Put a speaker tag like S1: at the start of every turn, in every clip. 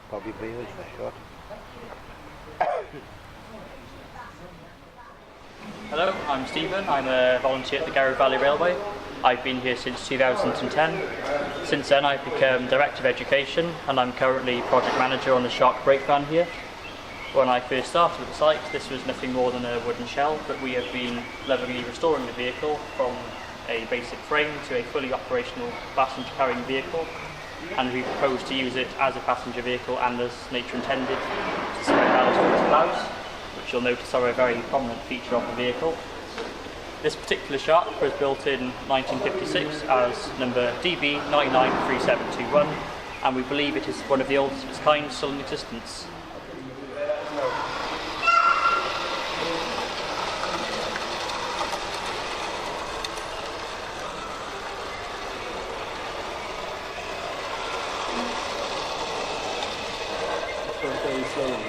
S1: Probably be us, short.
S2: Hello, I'm Stephen. I'm a volunteer at the Garrow Valley Railway. I've been here since 2010. Since then I've become Director of Education and I'm currently Project Manager on the Shark brake van here. When I first started at the site, this was nothing more than a wooden shell, but we have been lovingly restoring the vehicle from a basic frame to a fully operational passenger carrying vehicle, and we propose to use it as a passenger vehicle and as nature intended to spread out its clouds, which you'll notice are a very prominent feature of the vehicle. This particular Shark was built in 1956 as number DB993721, and we believe it is one of the oldest of its kind still in existence.
S3: Very slowly.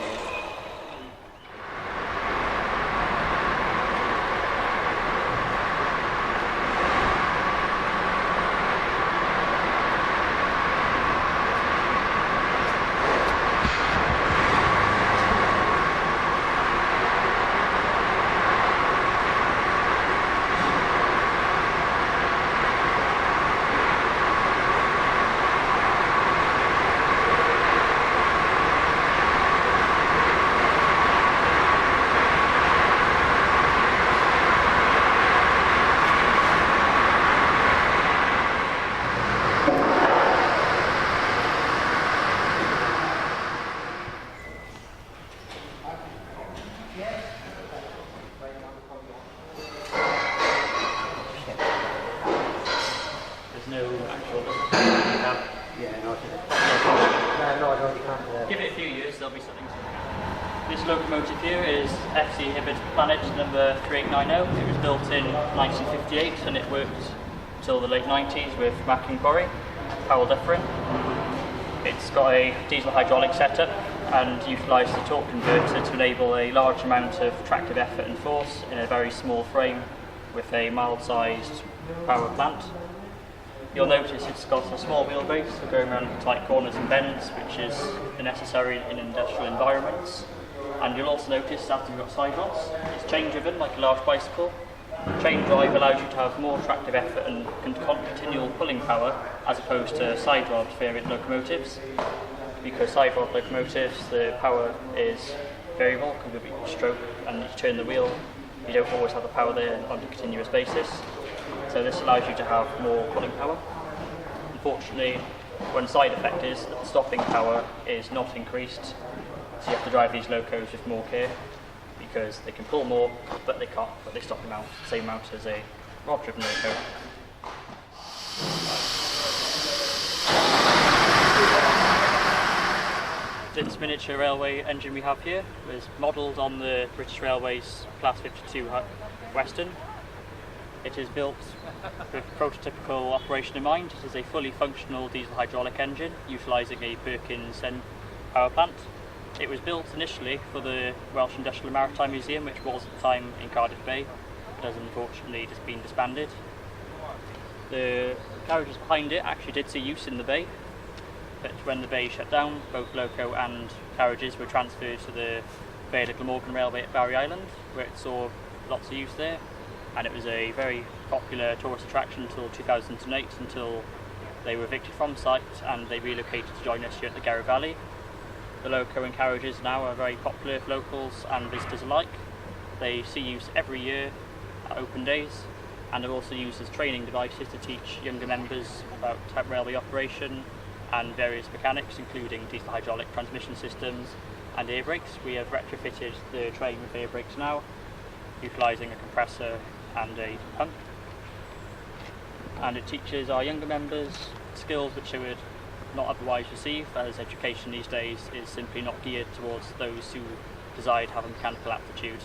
S2: Give it a few years, there'll be something. This locomotive here is FC Hibbert Planet number 3890. It was built in 1958 and it worked until the late 90s with Macklin Quarry, Powell Dufferin. It's got a diesel hydraulic setup and utilises the torque converter to enable a large amount of tractive effort and force in a very small frame with a mild-sized power plant. You'll notice it's got a small wheelbase for going around tight corners and bends, which is necessary in industrial environments. And you'll also notice that we've got side rods. It's chain driven like a large bicycle. Chain drive allows you to have more tractive effort and continual pulling power as opposed to side rod variant locomotives. Because side rod locomotives, the power is variable, can be stroke, and you turn the wheel, you don't always have the power there on a continuous basis. So this allows you to have more pulling power. Unfortunately, one side effect is that the stopping power is not increased, so you have to drive these locos with more care because they can pull more, but they can't put the stopping amount, same amount as a rod-driven loco. This miniature railway engine we have here was modelled on the British Railways Class 52 Western. It is built with prototypical operation in mind. It is a fully functional diesel hydraulic engine utilising a Perkins power plant. It was built initially for the Welsh Industrial and Maritime Museum, which was at the time in Cardiff Bay, but has unfortunately just been disbanded. The carriages behind it actually did see use in the bay, but when the bay shut down, both loco and carriages were transferred to the Vale of Glamorgan Railway at Barry Island, where it saw lots of use there. And it was a very popular tourist attraction until 2008, until they were evicted from site and they relocated to join us here at the Garrow Valley. The loco and carriages now are very popular for locals and visitors alike. They see use every year at open days and are also used as training devices to teach younger members about railway operation and various mechanics, including diesel hydraulic transmission systems and air brakes. We have retrofitted the train with air brakes now, utilising a compressor and a pump, and it teaches our younger members skills which they would not otherwise receive, as education these days is simply not geared towards those who desire to have a mechanical aptitude.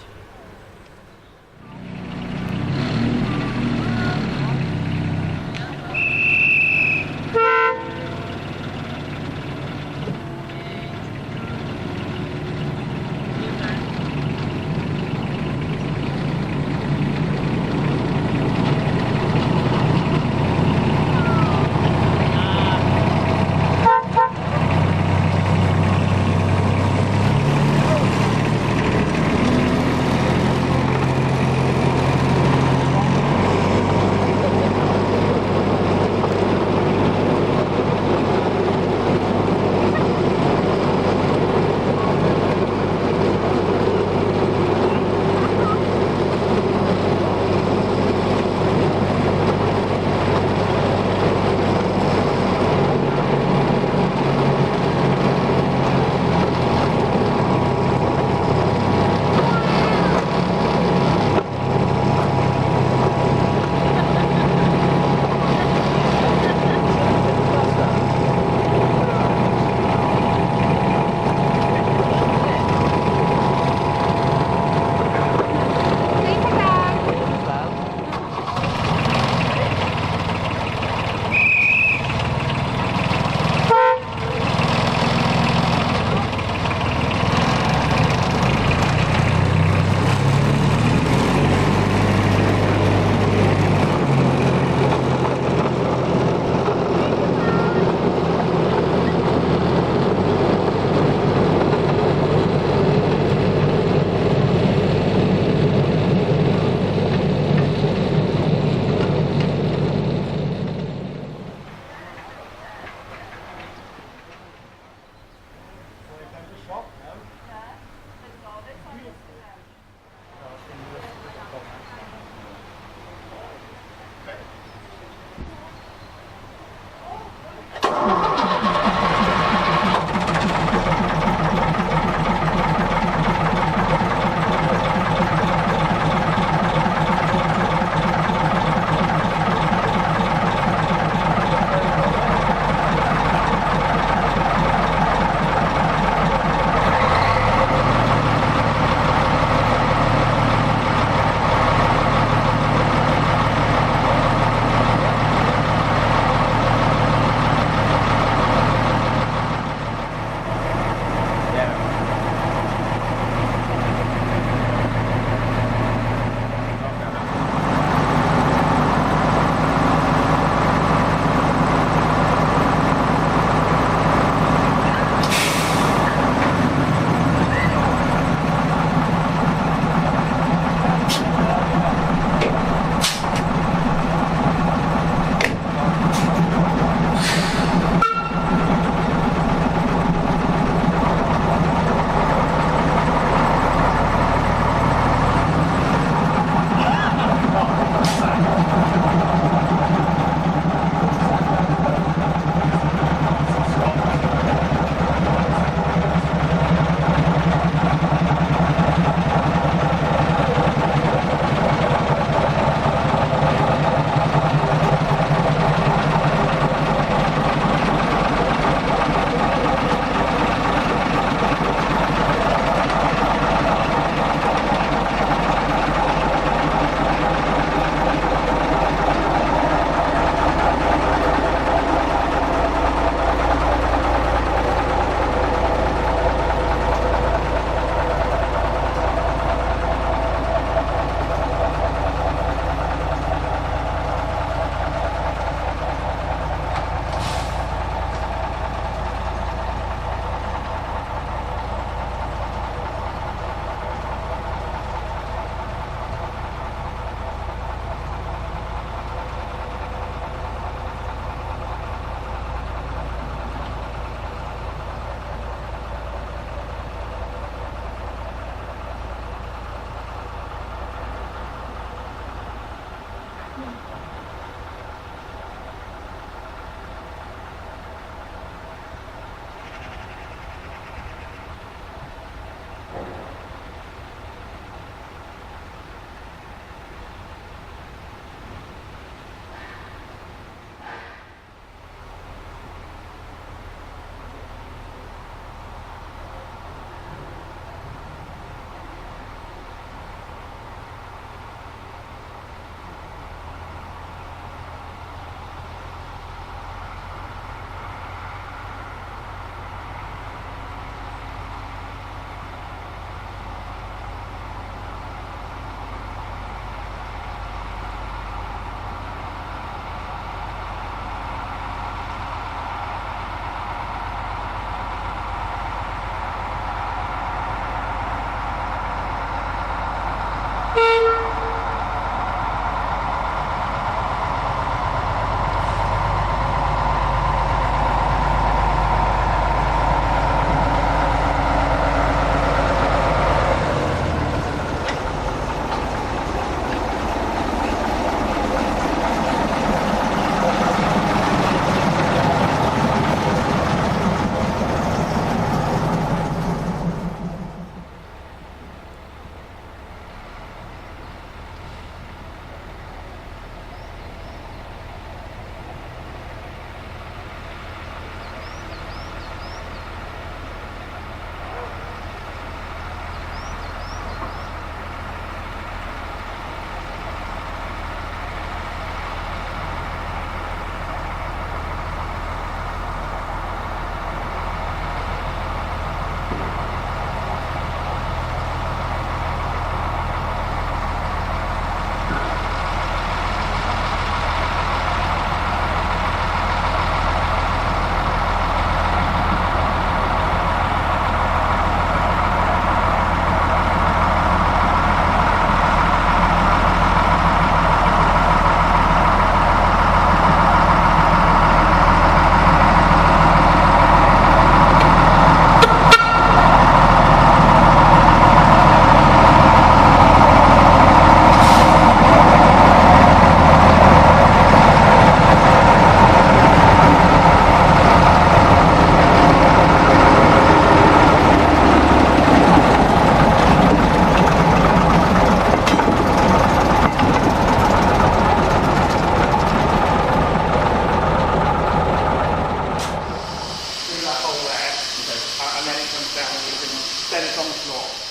S4: down and you can set it on the floor.